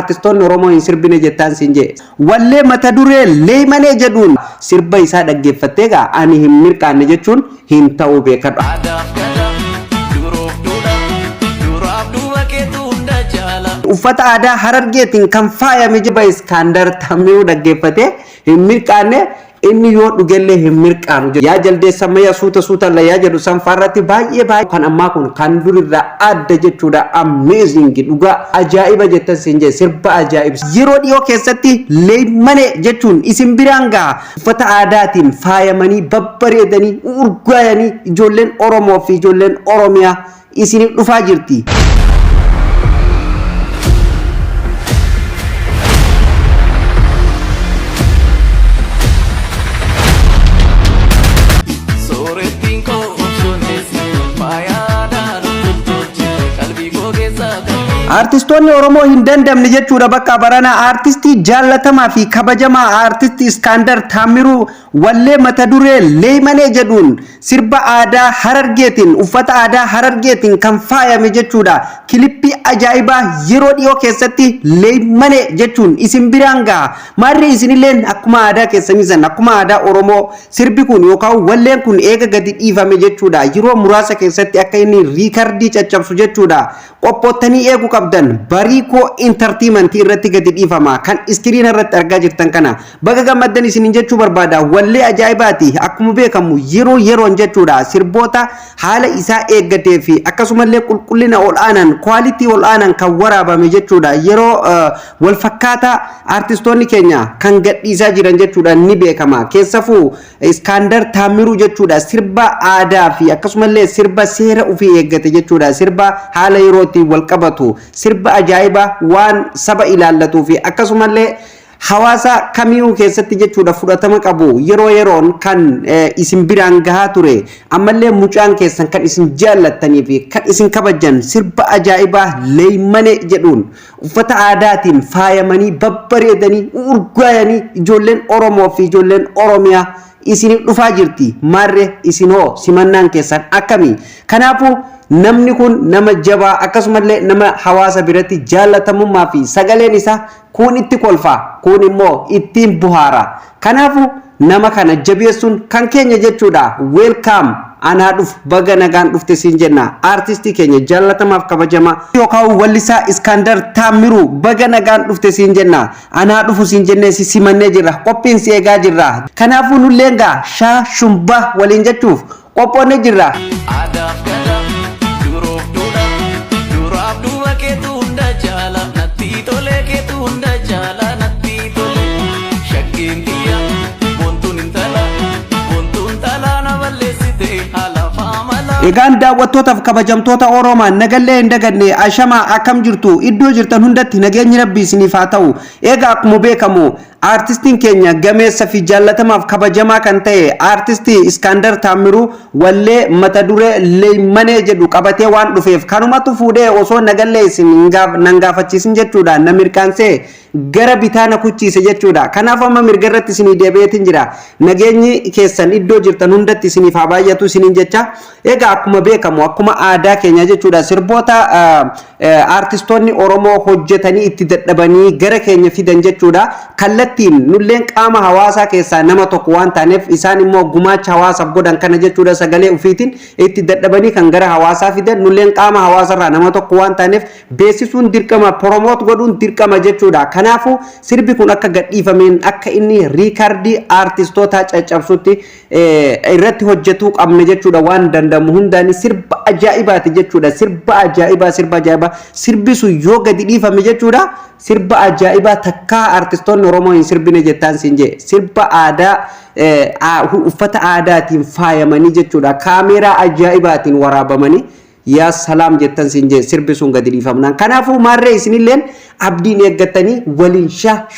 artistoonni Oromoo hin sirbine jettaan sinje wallee mata duree leeymane jedhuun sirba isaa dhaggeeffattee gaa ani hin mirqaanne jechuun hin ta'u beekadha. Uffata aadaa Harargeetiin kan faayame jibba Iskaandar Taammiruu dhaggeeffatee hin mirqaanne inni yoo dhugellee hin mirqaanu yaa jaldeessa maya suuta la yaa jedhu sanfaarratti baay'ee kan ammaa kun kan durirraa adda jechuudha amazing dhugaa ajaa'iba jettan sinjee sirba ajaa'iba yeroo dhiyoo keessatti leeymane jechuun isin biraan gaa uffata aadaatiin faayamanii babbareedanii urgaayanii ijoolleen Oromoo fi ijoolleen Oromiyaa isiniif dhufaa jirti. Artistoonni Oromoo hin dandamne jechuudha bakka barana artistii jaallatamaa fi kabajamaa artistii Iskaandar Taammiruu wallee mata duree leeymane jedhuun sirba aadaa Harargeetiin uffata aadaa Harargeetiin kan faayame jechuudha kilippii ajaa'ibaa yeroo dhiyoo keessatti leeymane jechuun isin biraan gaa maarree isinilleen akkuma aadaa keessaniisan akkuma aadaa Oromoo sirbi kun yookaan walleen kun eega gadi dhiifame jechuudha yeroo muraasa keessatti akka inni riikardii caccabsu jechuudha qophootanii eegu qabdan Bariko Entertainment irratti gadi dhiifama kan iskiriin irratti argaa jirtan kana baga gammaddan isinin jechuu barbaada wallee ajaa'ibaati akkuma beekamu yeroon jechuudha sirboota haala isaa eeggatee fi akkasumallee qulqullina ol'aanan quality ol'aanan kan waraabame jechuudha yeroo wal fakkaata artistoonni keenya kan gadhiisaa jiran jechuudha ni beekama keessafuu Iskaandar Taammiruu jechuudha sirba aadaa fi akkasumallee sirba seera ofii eeggate jechuudha sirba haala yerootti wal qabatu sirba ajaa'iba waan saba ilaallatu fi akkasumallee hawaasa kamiyuu keessatti jechuudha fudhatama qabu yeroon kan isin biraan gahaa ture ammallee mucaan keessan kan isin jaallattanii fi kan isin kabajan sirba ajaa'iba leeymane jedhuun uffata aadaatiin faayamanii babbareedanii urgaayanii ijoolleen Oromoo fi ijoolleen Oromiyaa isinif dhufaa jirti maarree isinoo simannaan keessan akkamii kanaafuu namni kun nama jabaa akkasumallee nama hawaasa biratti jaallatamummaa fi sagaleen isaa kun itti kolfa kun immoo ittiin buhaara kanaafu nama kana jabeessuun kan keenya jechuudha welcome anaa dhuf baga nagaan dhufte siin jenna artistii keenya jaallatamaaf kabajamaa yookaan wallisaa Iskaandar Taammiruu baga nagaan dhufte siin jenna anaa dhufu siin jennee si simannee jirra qophiin si eegaa jirra kanaafu nulleen gaa shaa shumba waliin jechuuf qophoonnee jirra. Egaan daawwattootaaf kabajamtoota Oromoo nagallee hin daganne ashama akkam jirtu iddoo jirtan hundatti nageenyi Rabbii isiniif haa ta'u egaa akkuma beekamu artistiin keenya gameessa fi jaallatamaaf kabajamaa kan ta'e artistii Iskaandar Taammiruu wallee mata duree leeymane jedhu qabatee waan dhufeef kanumatu fuudhee osoo nagallee isin nan gaafachiisin jechuudha na mirqaansee gara bitaana kuchiise jechuudha kanaaf amma mirga irratti isinii deebi'eetiin jira nageenyi keessan iddoo jirtan hundatti isiniif haa baay'atu isiniin jecha egaa akkuma beekamu akkuma aadaa keenya jechuudha sirboota artistoonni Oromoo hojjetanii itti dadhabanii gara keenya fidan jechuudha kallattiin nulleen qaama hawaasaa keessaa nama tokko waan taaneef isaan immoo gumaacha hawaasaaf godhan kana jechuudha sagalee ufiitiin itti dadhabanii kan gara hawaasaa fidan nulleen qaama hawaasarraa nama tokko waan taaneef beeksisuun dirqama promote godhuun dirqama jechuudha kanaafu sirbi kun akka gadhiifameen akka inni riikardii artistoota caccabsutti irratti hojjetuu qabne jechuudha waan danda'amu hundaan sirba ajaa'ibaati jechuudha sirba ajaa'ibaa sirbi sun yoo gadi dhiifame jechuudha sirba ajaa'ibaa takkaa artistoonni Oromoo hin sirbine jettaan sinje sirba aadaa uffata aadaatiin faayamanii jechuudha kaameeraa ajaa'ibaatiin waraabamanii yaa salaam jettan sinje sirbi sun gadi dhiifamnaan kanaafuu maarree isinilleen abdiin eeggatanii waliin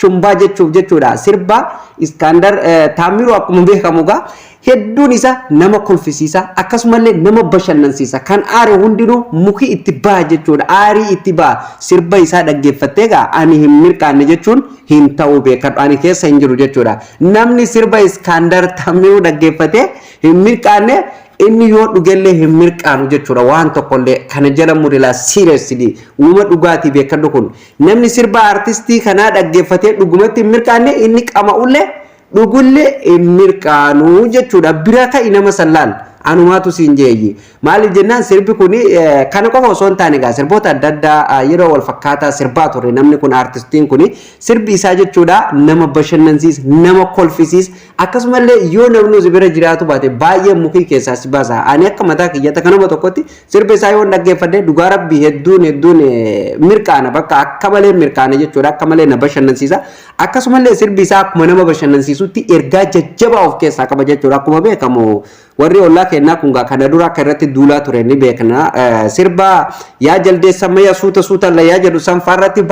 shumbaa jechuudha sirba Iskaandar Taammiruu akkuma beekamu gaa hedduun isa nama kolfisiisa akkasumallee nama bashannansiisa kan aare hundinuu muki itti baa jechuudha aarii itti baa sirba isaa dhaggeeffattee gaa ani hin mirqaanne jechuun hin ta'u beekadhu ani keessa hin jiru jechuudha namni sirba Iskaandar Taammiruu dhaggeeffatee hin mirqaanne inni yoo dhugellee hin mirqaanu jechuudha waan tokkollee kana jala mudila seriously uuma dhugaati beekadhu kun namni sirba artistii kanaa dhaggeeffatee dhugumatti hin mirqaanne inni qama'ullee dhugullee hin mirqaanu jechuudha bira ka'i nama sallaan anumatu sinjeeyi maaliif jennaan sirbi kun kana qofa osoo hin taane gaa sirboota adda addaa yeroo wal fakkaataa sirbaa ture namni kun artistiin kun sirbi isaa jechuudha nama bashannansiis nama kolfisiis akkasumallee yoo namni bira jiraatu baate baay'ee mukii keessaa si baasa ani akka mataa kiyyata kanuma tokkotti sirbi isaa yoo dhaggeeffadhe dhugaa rabbii hedduun mirqaana bakka akka malee mirqaana jechuudha akka malee na bashannansiisa akkasumallee sirbi isaa akkuma nama bashannansiisutti ergaa jajjabaa of keessaa qaba jechuudha akkuma beekamu warri ollaa kennaa kun kana dura akka irratti duulaa ture ni beekna sirba yaa jaldeessa maya suuta la yaa jedhu san farratti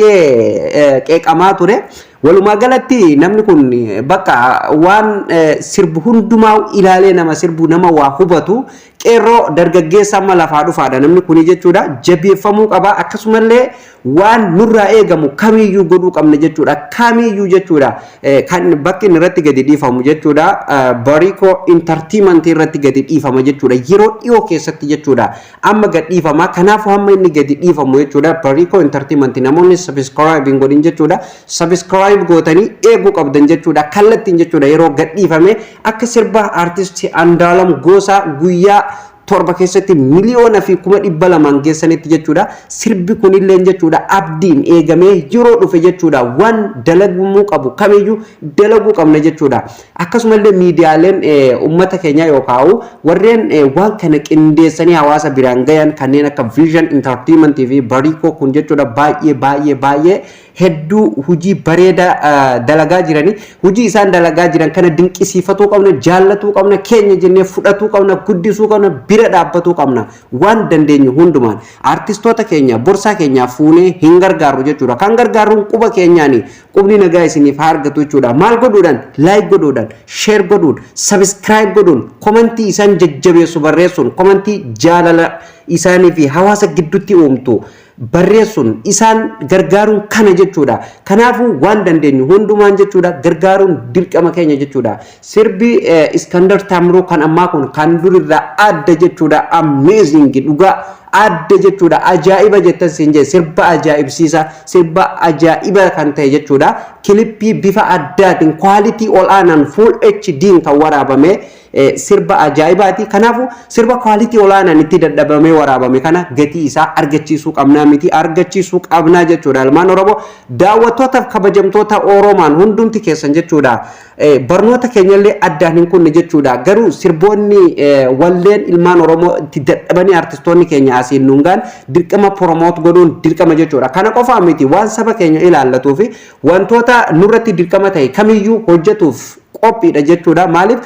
baay'ee qeeqamaa ture walumaa galatti namni kun bakka waan sirbu hundumaa ilaalee nama sirbu nama waa hubatu qeerroo dargaggeessa amma lafaa dhufaadha namni kun jechuudha jabeeffamuu qaba akkasumallee waan nurraa eegamu kamiyyuu godhuu qabna jechuudha kamiyyuu jechuudha kan bakki irratti gadi dhiifamu jechuudha Barico Entertainment irratti gadi dhiifama jechuudha yeroo dhiyoo keessatti jechuudha amma gadi dhiifama kanaafuu hamma inni gadi dhiifamu jechuudha Barico Entertainment namoonni subscribe godhin jechuudha subscribe gootanii eeguu qabdan jechuudha kallattiin jechuudha yeroo gadi dhiifame akka sirba artist Andaalam Gosaa guyyaa torba keessatti miliyoona fi 200,000 geessanitti jechuudha sirbi kunillee jechuudha abdiin eegamee yeroo dhufe jechuudha waan dalaguu qabu kamiyyuu dalaguu qabna jechuudha akkasumallee miidiyaaleen ummata keenya yookaan warreen waan kana qindeessanii hawaasa biraan gayan kanneen akka Vision Entertainment fi Barico kun jechuudha baay'ee hedduu hujii bareeda dalagaa jiranii hujii isaan dalagaa jiran kana dinqisiifatuu qabna jaallatuu qabna keenya jennee fudhatuu qabna guddisuu qabna bira dhaabbatuu qabna waan dandeenyu hundumaan artistoota keenya borsaa keenya fuunee hin gargaaru jechuudha kan gargaaruun quba keenyaani qubni nagaa isiniif haa argatu jechuudha maal godhuudhaan like godhuudhaan share godhuun subscribe godhuun komentii isaan jajjabeessu barreessuun komentii jaalala isaanii fi hawaasa gidduutti uumtu barreessuun isaan gargaaruun kana jechuudha kanaafuu waan dandeenyu hundumaan jechuudha gargaaruun dirqama keenya jechuudha sirbi Iskandar Taamroo kan ammaa kun kan durirraa adda jechuudha amazing dhugaa adda jechuudha ajaa'iba jettan sinjee sirba ajaa'ibsiisa sirba ajaa'iba kan ta'e jechuudha kilippii bifa addaatiin quality ol aanaan full HD kan waraabame sirba ajaa'ibaati kanaafu sirba quality ol aanaan itti dadhabamee waraabame kana gatii isaa argachiisuu qabnaa miti argachiisuu qabnaa jechuudha ilmaan Oromoo daawwattootaaf kabajamtoota Oromaan hundumti keessan jechuudha barnoota keenyallee addaan hin kunne jechuudha garuu sirboonni walleen ilmaan Oromoo itti dadhabanii artistoonni keenya asiin nungaan dirqama promote godhuun dirqama jechuudha kana qofaa miti waan saba keenya ilaallatuuf wantoota nurratti dirqama ta'e kamiyyuu hojjetuuf qophiidha jechuudha maaliif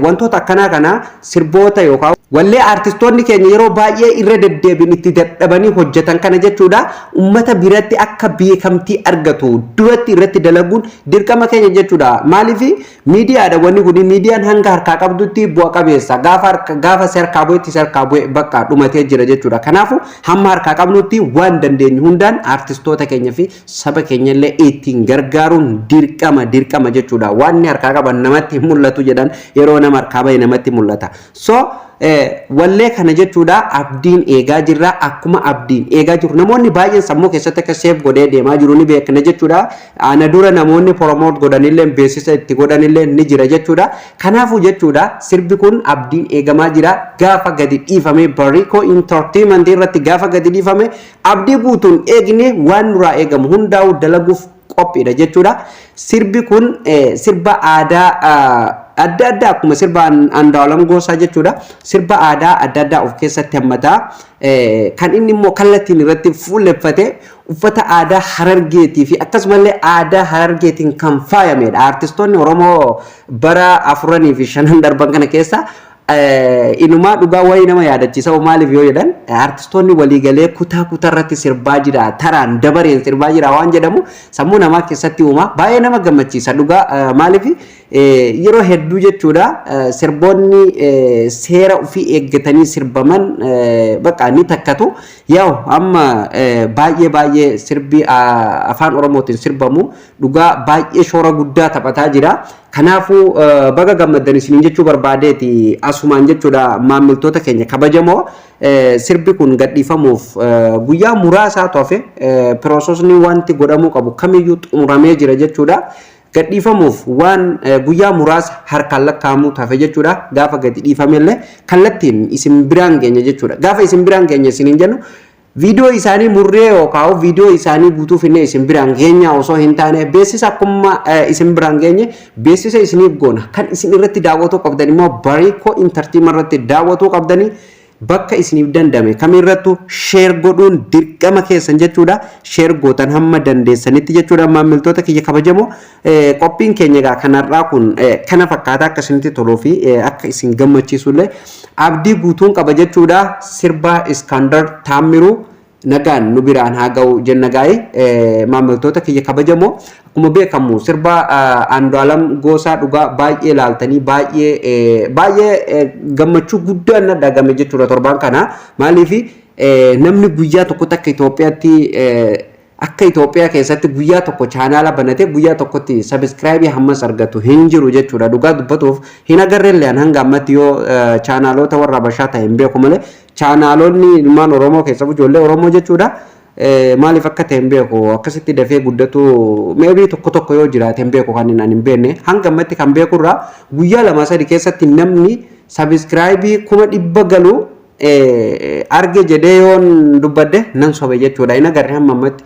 wantoota akkanaa kana sirboota yookaan wallee artistoonni keenya yeroo baay'ee irra deddeebiin itti dadhabanii hojjetan kana jechuudha ummata biratti akka beekamtii argatu duratti irratti dalaguun dirqama keenya jechuudha maaliif miidiyaadha wanni kun miidiyaan hanga harkaa qabdutti bu'a qabeessa gaafa sarkaa bu'e bakka dhumatee jira jechuudha kanaafu hamma harkaa qabnutti waan dandeenyu hundaan artistoota keenya fi saba keenyallee ittiin gargaaruun dirqama jechuudha waan harkaa qaban namatti mul'atu jedhan yeroo nama harkaa bahe namatti mul'ata so wallee kana jechuudha abdiin eegaa jirra akkuma abdiin eegaa jiru namoonni baay'een sammuu keessatti akka seef godhee deemaa jiru ni beekna jechuudha ana dura namoonni promote godhanillee beeksisa itti godhanillee ni jira jechuudha kanaafu jechuudha sirbi kun abdiin eegamaa jira gaafa gadi dhiifame Barico Entertainment irratti gaafa gadi dhiifame abdii guutuun eegne waan nuraa eegamu hundaa'u dalaguuf qophiidha jechuudha sirbi kun sirba aadaa adda addaa akkuma sirba Andaalam Gosaa jechuudha sirba aadaa adda addaa of keessatti hammata kan inni immoo kallattiin irratti fuulleffate uffata aadaa Harargeetii fi akkasumallee aadaa Harargeetiin kan faayamedha artistoonni Oromoo bara 4 fi 5 darban kana keessa inumaa dhugaa wayii nama yaadachiisa maaliif yoo jedhan artistoonni waliigalee kutaa irratti sirbaa jira taraan dabareen sirbaa jira waan jedhamu sammuu namaa keessatti uuma baay'ee nama gammachiisa dhugaa maaliif yeroo hedduu jechuudha sirboonni seera ofii eeggatanii sirbaman bakka ni takkatu yaa'u amma baay'ee sirbi afaan oromootiin sirbamu dhugaa baay'ee shoora guddaa taphataa jira kanaafuu baga gammaddan isiniin jechuu barbaadeeti asumaan jechuudha maamiltoota keenya kabajamoo sirbi kun gadhiifamuuf guyyaa muraasaa tofe piroosesni wanti godhamuu qabu kamiyyuu xumuramee jira jechuudha gadhiifamuuf waan guyyaa muraasa harkaan lakkaa'amuu tafe jechuudha gaafa gadi dhiifamellee kallattiin isin biraan geenya jechuudha gaafa isin biraan geenya isiniin jennu video isaanii murree yookaan video isaanii guutuuf inni isin biraan geenya osoo hin taane beeksisa akkuma isin biraan geenye beeksisa isiniif goona kan isin irratti daawwatuu qabdan immoo Bariikoo Entertainment irratti daawwatuu qabdanii bakka isiniif dandame kamirrattu share godhuun dirqama keessan jechuudha share gootan hamma dandeessanitti jechuudha maamiltoota kiyya kabajamoo qophiin keenya kanarraa kun kana fakkaata akka isinitti toluu fi akka isin gammachiisullee abdii guutuun qaba jechuudha sirba Iskandar Taammiruu nagaan nu biraan haa ga'u jenna gaa'ii maamiltoota kiyya kabajamoo akkuma beekamu sirba Andu'aalam Goosaa dhugaa baay'ee ilaaltanii baay'ee gammachuu guddaa na dhagame jechuudha torbaan kana maaliif namni guyyaa tokko takka Itoophiyaatti akka Itoophiyaa keessatti guyyaa tokko chaanaala banatee guyyaa tokkotti subscribe hammas argatu hin jiru jechuudha dhugaa dubbatuuf hin agarreellee hanga ammatti yoo chaanaalota warra Habashaa ta'e hin beeku malee chaanaalonni ilmaan Oromoo keessa ijoollee Oromoo jechuudha maaliif akka ta'e hin beeku akkasitti dafee guddatu maybe tokko yoo jiraate hin beeku kan hin beekne hanga ammatti kan beekurraa guyyaa lama sadii keessatti namni subscribe 100 galu arge jedhee yoon dubbadde nan sobe jechuudha hin agarre hamma ammatti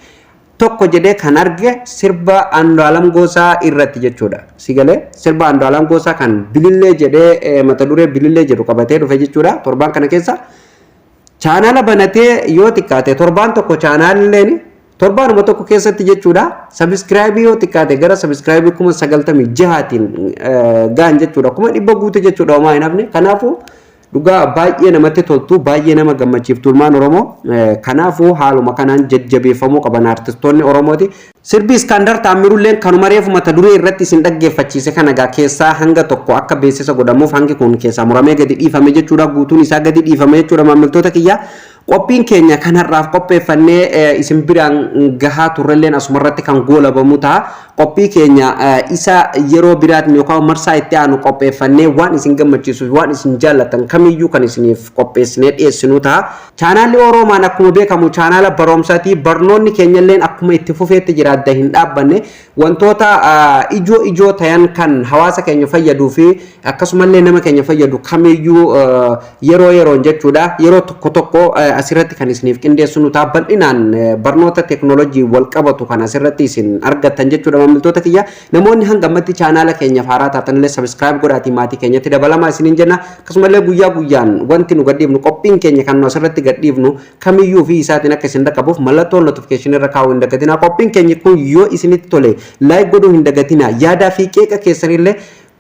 tokko jedhee kan arge sirba Andu'aalam Goosaa irratti jechuudha sigalee sirba Andu'aalam Goosaa kan bilillee jedhee mata duree bilillee jedhu qabatee dhufe jechuudha torbaan kana keessa chaanaala banatee yoo xiqqaate torbaan tokko chaanaalleen torbaanuma tokko keessatti jechuudha subscribe yoo xiqqaate gara subscribe 96tiin gaan jechuudha 100 guute jechuudha homaa hin hafne kanaafuu dhugaa baay'ee namatti toltu baay'ee nama gammachiiftu ilmaan Oromoo kanaafuu haaluma kanaan jajjabeeffamuu qaban artistoonni Oromooti sirbi Iskandar Taammirulleen kanuma reefu mata duree irratti isin dhaggeeffachiise kana keessaa hanga tokko akka beeksisa godhamuuf hangi kun keessaa muramee gadi dhiifame jechuudha guutuun isaa gadi dhiifame jechuudha maamiltoota kiyya qophiin keenya kanarraaf qopheeffannee isin biraan gahaa turrelleen asumarratti kan goolabamu ta'a qophii keenya isa yeroo biraatiin yookaan marsaa itti aanu qopheeffannee waan isin gammachiisu waan isin jaallatan kamiyyuu kan isiniif qopheessinee dhiyeessinu ta'a chaanaalli Oromaan akkuma beekamu chaanaala barumsaati barnoonni keenyalleen akkuma itti fufeetti jira adda hin dhaabbanne wantoota ijoo ta'an kan hawaasa keenya fayyaduu fi akkasumallee nama keenya fayyadu kamiyyuu yeroon jechuudha yeroo tokko asirratti kan isiniif qindeessinu ta'a bal'inaan barnoota teeknooloojii wal qabatu kan asirratti isin argattan jechuudha maamiltoota kiyya namoonni hanga ammatti chaanaala keenyaaf haaraa taatanillee subscribe godhaatii maatii keenyatti dabalamaa isiniin jenna akkasumallee guyyaa guyyaan wanti nu gadhiifnu qophiin keenya kan nu asirratti gadhiifnu kamiyyuu fi isaatiin akka isin dhaqqabuuf mallattoo notification irra kaa'uu hin dagatinaa qophiin keenya kun yoo isinitti tole like godhuu hin dagatinaa yaadaa fi qeeqa keessanillee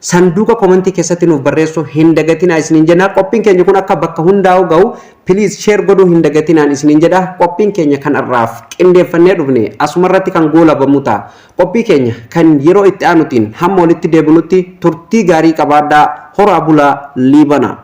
sanduuqa komentii keessatti nuuf barreessuu hin dagatinaa isiniin jenna qophiin keenya kun akka bakka hundaa'u ga'u please share godhuu hin dagatinaan isiniin jedha qophiin keenya kan irraaf qindeeffannee dhufne asumarratti kan goolabamu ta'a qophii keenya kan yeroo itti aanutiin hamma walitti deebinutti turtii gaarii qabaadhaa horaa bulaa liibana